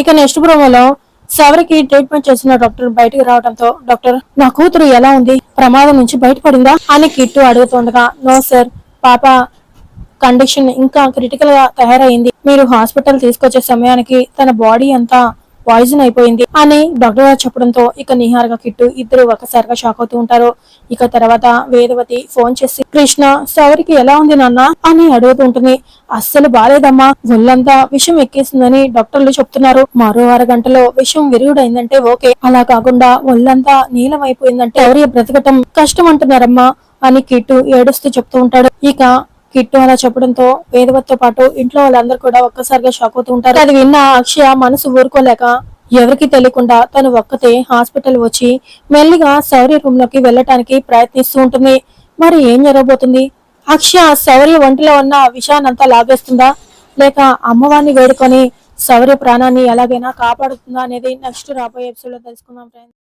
ఇక నెక్స్ట్ ప్రోమోలో శవరికి ట్రీట్మెంట్ చేసిన డాక్టర్ బయటికి రావడంతో, డాక్టర్ నా కూతురు ఎలా ఉంది, ప్రమాదం నుంచి బయటపడిందా అని కిట్టు అడుగుతుండగా, నో సార్, పాప కండిషన్ ఇంకా క్రిటికల్ గా తయారైంది. మీరు హాస్పిటల్ తీసుకొచ్చే సమయానికి తన బాడీ అంతా పాయిజన్ అయిపోయింది అని డాక్టర్ గారు చెప్పడంతో ఇక నిహారిక కిట్టు ఇద్దరు ఒకసారిగా షాక్ అవుతూ ఉంటారు. ఇక తర్వాత వేదవతి ఫోన్ చేసి కృష్ణ సవరికి ఎలా ఉంది నాన్న అని అడుగుతుంటుంది. అస్సలు బాలేదమ్మా, ఒళ్ళంతా విషం ఎక్కేసిందని డాక్టర్లు చెప్తున్నారు. మరో అరగంటలో విషం విరుగుడైందంటే ఓకే, అలా కాకుండా ఒళ్ళంతా నీలం అయిపోయిందంటే ఎవరి బ్రతకటం కష్టం అంటున్నారమ్మా అని కిట్టు ఏడుస్తూ చెప్తూ ఉంటాడు. ఇక కిట్టు అలా చెప్పడంతో వేదవతితో పాటు ఇంట్లో వాళ్ళందరూ కూడా ఒక్కసారిగా షాక్ అవుతూ ఉంటారు. అది విన్న అక్షయ మనసు ఊరుకోలేక ఎవరికి తెలియకుండా తను ఒక్కతే హాస్పిటల్ వచ్చి మెల్లిగా శౌర్య రూమ్ లోకి వెళ్ళటానికి ప్రయత్నిస్తూ ఉంటుంది. మరి ఏం జరగబోతుంది? అక్షయ శౌర్య ఒంటిలో ఉన్న విషయాన్నంతా లాగేస్తుందా, లేక అమ్మవారిని వేడుకొని శౌర్య ప్రాణాన్ని ఎలాగైనా కాపాడుతుందా అనేది నెక్స్ట్ రాబోయే ఎపిసోడ్ లో తెలుసుకుందాం ఫ్రెండ్స్.